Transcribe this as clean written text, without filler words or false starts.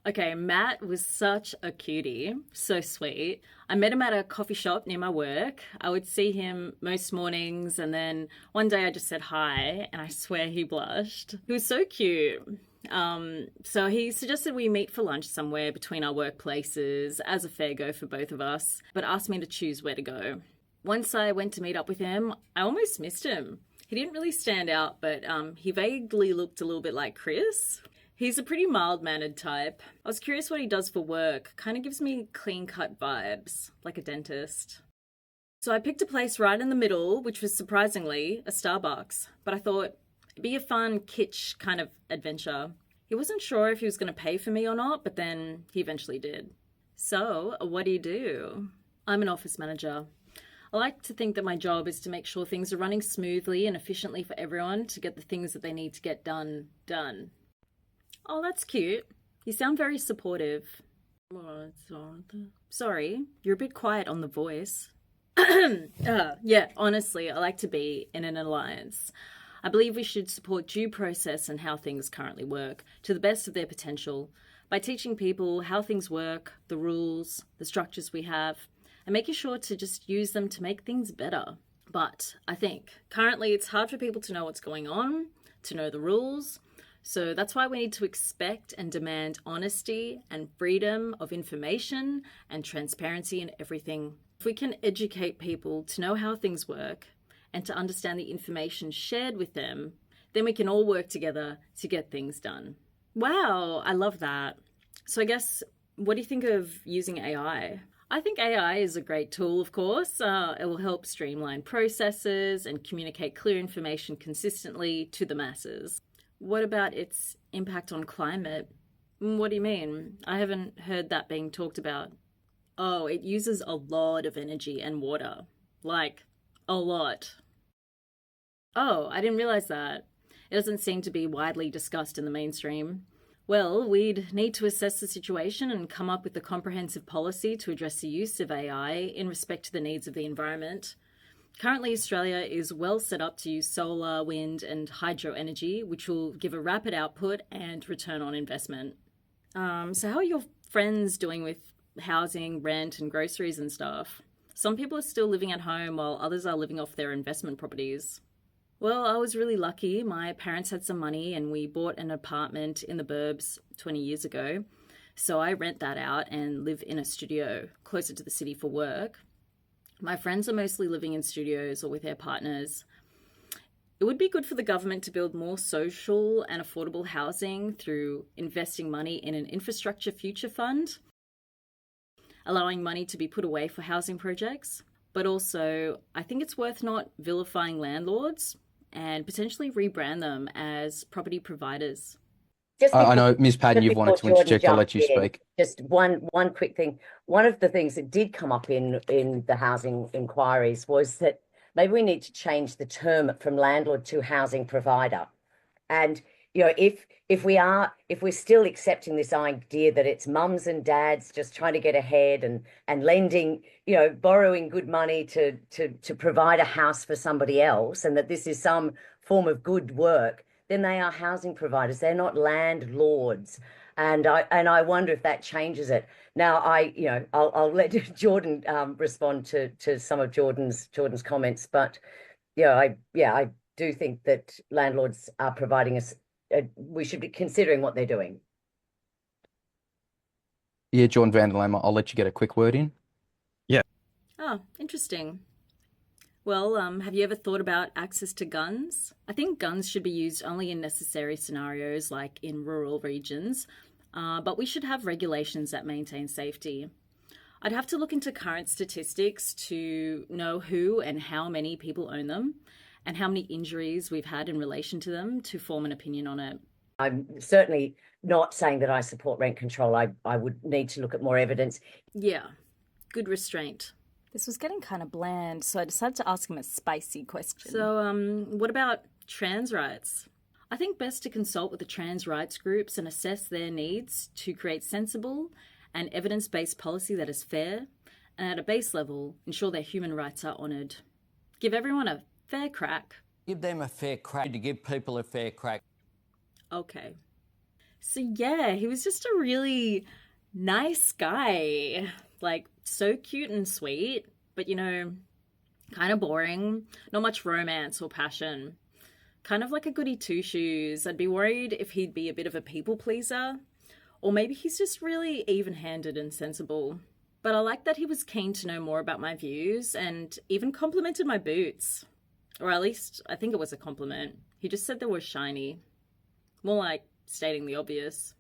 Okay, Matt was such a cutie, so sweet. I met him at a coffee shop near my work. I would see him most mornings, and then one day I just said hi, and I swear he blushed. He was so cute. So he suggested we meet for lunch somewhere between our workplaces as a fair go for both of us, but asked me to choose where to go. Once I went to meet up with him, I almost missed him. He didn't really stand out, but he vaguely looked a little bit like Chris. He's a pretty mild mannered type. I was curious what he does for work. Kind of gives me clean cut vibes, like a dentist. So I picked a place right in the middle, which was surprisingly a Starbucks. But I thought it'd be a fun, kitsch kind of adventure. He wasn't sure if he was going to pay for me or not, but then he eventually did. So, what do? I'm an office manager. I like to think that my job is to make sure things are running smoothly and efficiently for everyone to get the things that they need to get done. Oh, that's cute. You sound very supportive. Sorry, you're a bit quiet on the voice. Yeah, honestly, I like to be in an alliance. I believe we should support due process and how things currently work to the best of their potential by teaching people how things work, the rules, the structures we have, and making sure to just use them to make things better. But I think currently it's hard for people to know what's going on, to know the rules. So that's why we need to expect and demand honesty and freedom of information and transparency in everything. If we can educate people to know how things work and to understand the information shared with them, then we can all work together to get things done. Wow, I love that. So I guess, what do you think of using AI? I think AI is a great tool, of course. It will help streamline processes and communicate clear information consistently to the masses. What about its impact on climate? What do you mean? I haven't heard that being talked about. Oh, it uses a lot of energy and water. Like, a lot. Oh, I didn't realize that. It doesn't seem to be widely discussed in the mainstream. Well, we'd need to assess the situation and come up with a comprehensive policy to address the use of AI in respect to the needs of the environment. Currently, Australia is well set up to use solar, wind, and hydro energy, which will give a rapid output and return on investment. So, how are your friends doing with housing, rent, and groceries and stuff? Some people are still living at home while others are living off their investment properties. Well, I was really lucky. My parents had some money and we bought an apartment in the burbs 20 years ago. So I rent that out and live in a studio closer to the city for work. My friends are mostly living in studios or with their partners. It would be good for the government to build more social and affordable housing through investing money in an infrastructure future fund, allowing money to be put away for housing projects. But also, I think it's worth not vilifying landlords and potentially rebrand them as property providers. Just I before, know, Ms. Padden, just you've wanted before to Jordan interject. I'll jumps let you in, speak. just one quick thing. One of the things that did come up in the housing inquiries was that maybe we need to change the term from landlord to housing provider. And if we're still accepting this idea that it's mums and dads just trying to get ahead and lending, borrowing good money to provide a house for somebody else, and that this is some form of good work, then they are housing providers. They're not landlords. And I wonder if that changes it. Now, I'll let Jordan respond to some of Jordan's comments, but I do think that landlords are providing us. We should be considering what they're doing. Yeah, John Vanderlama, I'll let you get a quick word in. Yeah. Oh, interesting. Well, have you ever thought about access to guns? I think guns should be used only in necessary scenarios, like in rural regions, but we should have regulations that maintain safety. I'd have to look into current statistics to know who and how many people own them and how many injuries we've had in relation to them to form an opinion on it. I'm certainly not saying that I support rent control. I would need to look at more evidence. Yeah, good restraint. This was getting kind of bland, so I decided to ask him a spicy question. So, what about trans rights? I think best to consult with the trans rights groups and assess their needs to create sensible and evidence-based policy that is fair and at a base level ensure their human rights are honoured. Give everyone a fair crack. Give them a fair crack to give people a fair crack. Okay. So yeah, he was just a really nice guy. Like, so cute and sweet, but kind of boring. Not much romance or passion. Kind of like a goody two shoes. I'd be worried if he'd be a bit of a people pleaser. Or maybe he's just really even handed and sensible. But I like that he was keen to know more about my views and even complimented my boots. Or at least, I think it was a compliment. He just said they were shiny. More like stating the obvious.